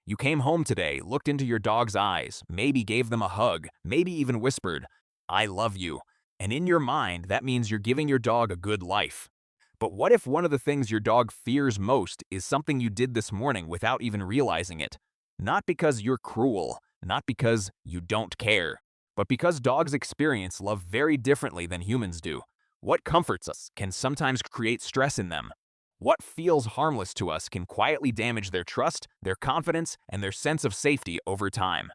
You came home today, looked into your dog's eyes, maybe gave them a hug, maybe even whispered, "I love you." And in your mind, that means you're giving your dog a good life. But what if one of the things your dog fears most is something you did this morning without even realizing it? Not because you're cruel, not because you don't care, but because dogs experience love very differently than humans do. What comforts us can sometimes create stress in them. What feels harmless to us can quietly damage their trust, their confidence, and their sense of safety over time.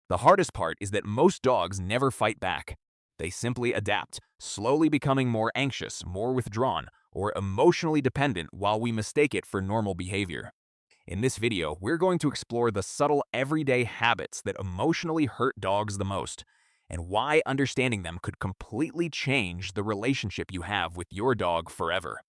The hardest part is that most dogs never fight back. They simply adapt, slowly becoming more anxious, more withdrawn, or emotionally dependent while we mistake it for normal behavior. In this video, we're going to explore the subtle everyday habits that emotionally hurt dogs the most, and why understanding them could completely change the relationship you have with your dog forever.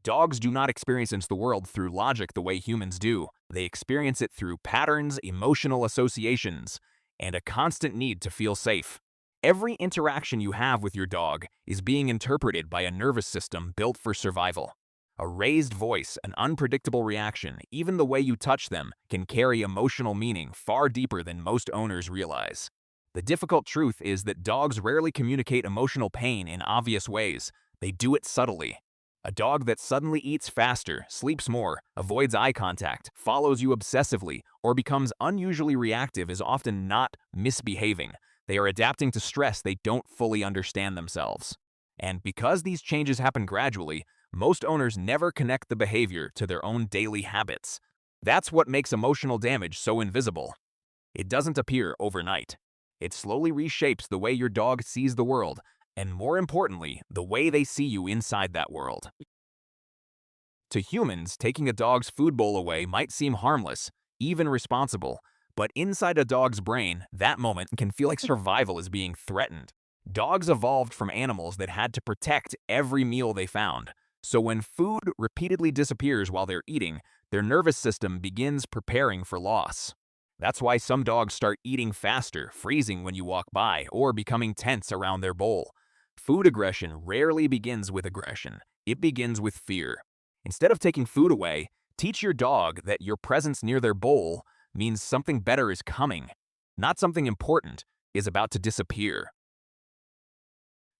Dogs do not experience the world through logic the way humans do. They experience it through patterns, emotional associations, and a constant need to feel safe. Every interaction you have with your dog is being interpreted by a nervous system built for survival. A raised voice, an unpredictable reaction, even the way you touch them can carry emotional meaning far deeper than most owners realize. The difficult truth is that dogs rarely communicate emotional pain in obvious ways. They do it subtly. A dog that suddenly eats faster, sleeps more, avoids eye contact, follows you obsessively, or becomes unusually reactive is often not misbehaving. They are adapting to stress they don't fully understand themselves. And because these changes happen gradually, most owners never connect the behavior to their own daily habits. That's what makes emotional damage so invisible. It doesn't appear overnight. It slowly reshapes the way your dog sees the world, and more importantly, the way they see you inside that world. To humans, taking a dog's food bowl away might seem harmless, even responsible, but inside a dog's brain, that moment can feel like survival is being threatened. Dogs evolved from animals that had to protect every meal they found, so when food repeatedly disappears while they're eating, their nervous system begins preparing for loss. That's why some dogs start eating faster, freezing when you walk by, or becoming tense around their bowl. Food aggression rarely begins with aggression. It begins with fear. Instead of taking food away, teach your dog that your presence near their bowl means something better is coming, not something important is about to disappear.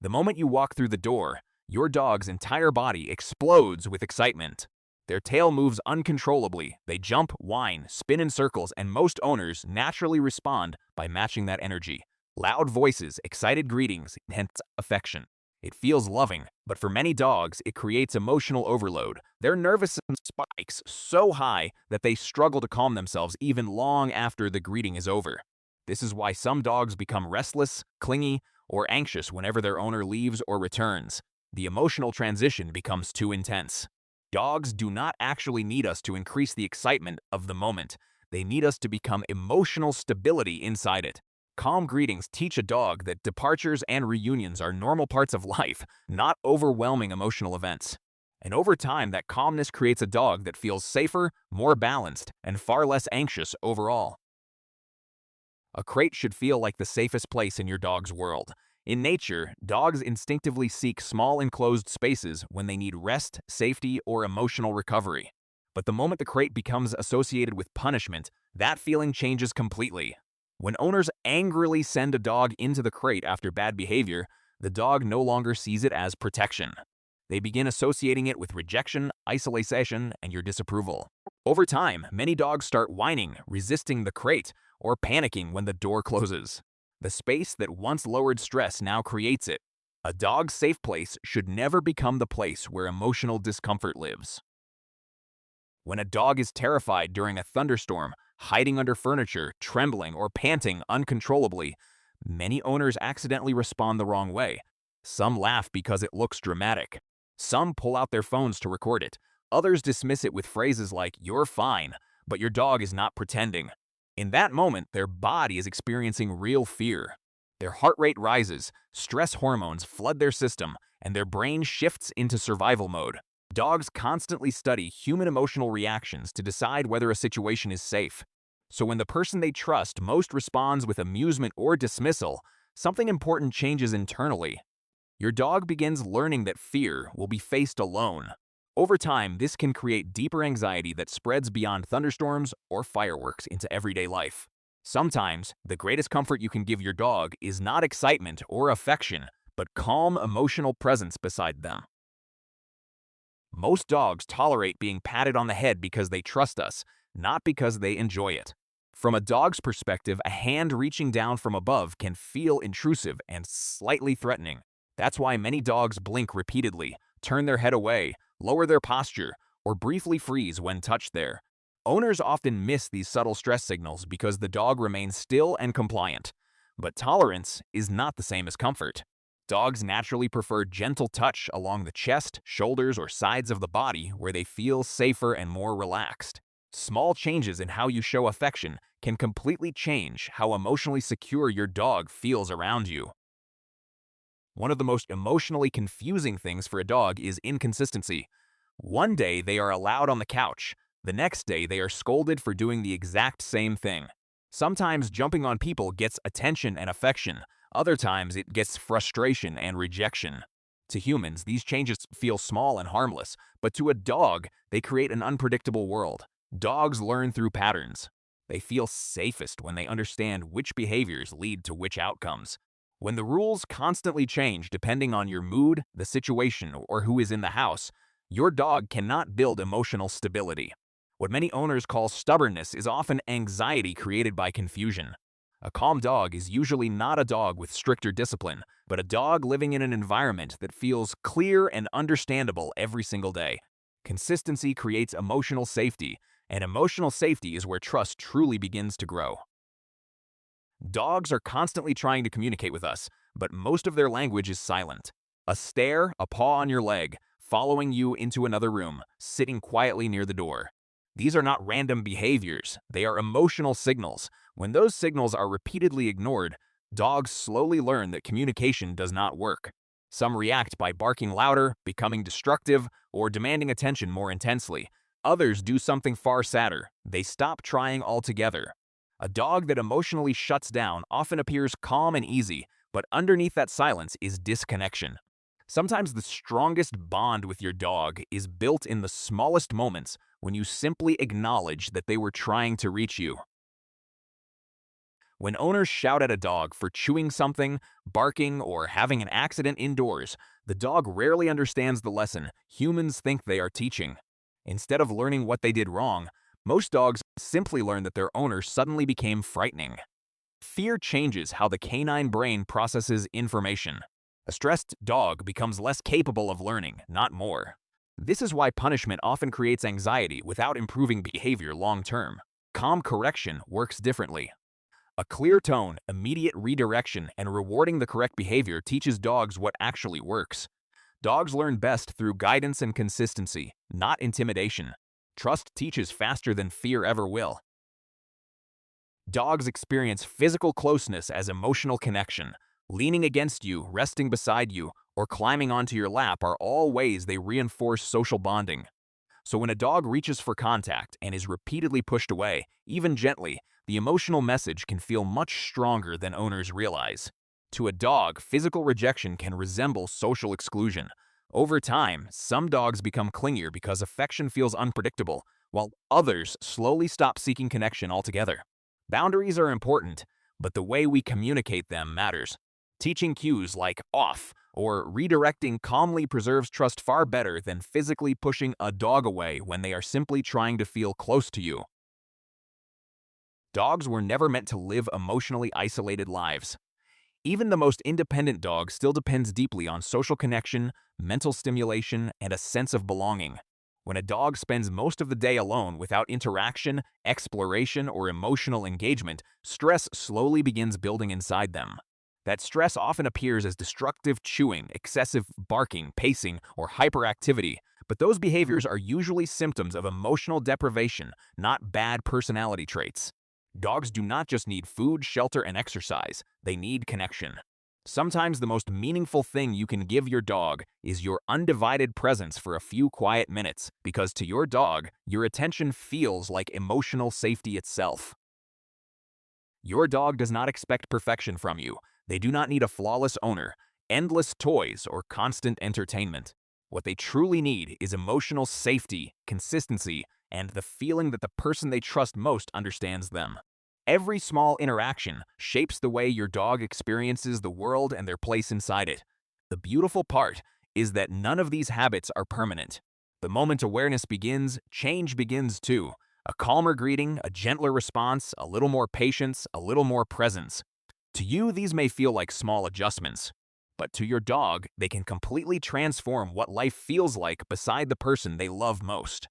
The moment you walk through the door, your dog's entire body explodes with excitement. Their tail moves uncontrollably. They jump, whine, spin in circles, and most owners naturally respond by matching that energy. Loud voices, excited greetings, hence affection. It feels loving, but for many dogs, it creates emotional overload. Their nervous system spikes so high that they struggle to calm themselves even long after the greeting is over. This is why some dogs become restless, clingy, or anxious whenever their owner leaves or returns. The emotional transition becomes too intense. Dogs do not actually need us to increase the excitement of the moment. They need us to become emotional stability inside it. Calm greetings teach a dog that departures and reunions are normal parts of life, not overwhelming emotional events. And over time, that calmness creates a dog that feels safer, more balanced, and far less anxious overall. A crate should feel like the safest place in your dog's world. In nature, dogs instinctively seek small enclosed spaces when they need rest, safety, or emotional recovery. But the moment the crate becomes associated with punishment, that feeling changes completely. When owners angrily send a dog into the crate after bad behavior, the dog no longer sees it as protection. They begin associating it with rejection, isolation, and your disapproval. Over time, many dogs start whining, resisting the crate, or panicking when the door closes. The space that once lowered stress now creates it. A dog's safe place should never become the place where emotional discomfort lives. When a dog is terrified during a thunderstorm, hiding under furniture, trembling, or panting uncontrollably, many owners accidentally respond the wrong way. Some laugh because it looks dramatic. Some pull out their phones to record it. Others dismiss it with phrases like, "You're fine," but your dog is not pretending. In that moment, their body is experiencing real fear. Their heart rate rises, stress hormones flood their system, and their brain shifts into survival mode. Dogs constantly study human emotional reactions to decide whether a situation is safe. So when the person they trust most responds with amusement or dismissal, something important changes internally. Your dog begins learning that fear will be faced alone. Over time, this can create deeper anxiety that spreads beyond thunderstorms or fireworks into everyday life. Sometimes, the greatest comfort you can give your dog is not excitement or affection, but calm emotional presence beside them. Most dogs tolerate being patted on the head because they trust us, not because they enjoy it. From a dog's perspective, a hand reaching down from above can feel intrusive and slightly threatening. That's why many dogs blink repeatedly, turn their head away, lower their posture, or briefly freeze when touched there. Owners often miss these subtle stress signals because the dog remains still and compliant. But tolerance is not the same as comfort. Dogs naturally prefer gentle touch along the chest, shoulders, or sides of the body where they feel safer and more relaxed. Small changes in how you show affection can completely change how emotionally secure your dog feels around you. One of the most emotionally confusing things for a dog is inconsistency. One day they are allowed on the couch. The next day they are scolded for doing the exact same thing. Sometimes jumping on people gets attention and affection. Other times it gets frustration and rejection. To humans, these changes feel small and harmless, but to a dog, they create an unpredictable world. Dogs learn through patterns. They feel safest when they understand which behaviors lead to which outcomes. When the rules constantly change depending on your mood, the situation, or who is in the house, your dog cannot build emotional stability. What many owners call stubbornness is often anxiety created by confusion. A calm dog is usually not a dog with stricter discipline, but a dog living in an environment that feels clear and understandable every single day. Consistency creates emotional safety, and emotional safety is where trust truly begins to grow. Dogs are constantly trying to communicate with us, but most of their language is silent. A stare, a paw on your leg, following you into another room, sitting quietly near the door. These are not random behaviors, they are emotional signals. When those signals are repeatedly ignored, dogs slowly learn that communication does not work. Some react by barking louder, becoming destructive, or demanding attention more intensely. Others do something far sadder. They stop trying altogether. A dog that emotionally shuts down often appears calm and easy, but underneath that silence is disconnection. Sometimes the strongest bond with your dog is built in the smallest moments when you simply acknowledge that they were trying to reach you. When owners shout at a dog for chewing something, barking, or having an accident indoors, the dog rarely understands the lesson humans think they are teaching. Instead of learning what they did wrong, most dogs simply learn that their owner suddenly became frightening. Fear changes how the canine brain processes information. A stressed dog becomes less capable of learning, not more. This is why punishment often creates anxiety without improving behavior long term. Calm correction works differently. A clear tone, immediate redirection, and rewarding the correct behavior teaches dogs what actually works. Dogs learn best through guidance and consistency, not intimidation. Trust teaches faster than fear ever will. Dogs experience physical closeness as emotional connection. Leaning against you, resting beside you, or climbing onto your lap are all ways they reinforce social bonding. So when a dog reaches for contact and is repeatedly pushed away, even gently, the emotional message can feel much stronger than owners realize. To a dog, physical rejection can resemble social exclusion. Over time, some dogs become clingier because affection feels unpredictable, while others slowly stop seeking connection altogether. Boundaries are important, but the way we communicate them matters. Teaching cues like off or redirecting calmly preserves trust far better than physically pushing a dog away when they are simply trying to feel close to you. Dogs were never meant to live emotionally isolated lives. Even the most independent dog still depends deeply on social connection, mental stimulation, and a sense of belonging. When a dog spends most of the day alone without interaction, exploration, or emotional engagement, stress slowly begins building inside them. That stress often appears as destructive chewing, excessive barking, pacing, or hyperactivity, but those behaviors are usually symptoms of emotional deprivation, not bad personality traits. Dogs do not just need food, shelter, and exercise, they need connection. Sometimes the most meaningful thing you can give your dog is your undivided presence for a few quiet minutes, because to your dog, your attention feels like emotional safety itself. Your dog does not expect perfection from you. They do not need a flawless owner, endless toys, or constant entertainment. What they truly need is emotional safety, consistency, and the feeling that the person they trust most understands them. Every small interaction shapes the way your dog experiences the world and their place inside it. The beautiful part is that none of these habits are permanent. The moment awareness begins, change begins too. A calmer greeting, a gentler response, a little more patience, a little more presence. To you, these may feel like small adjustments, but to your dog, they can completely transform what life feels like beside the person they love most.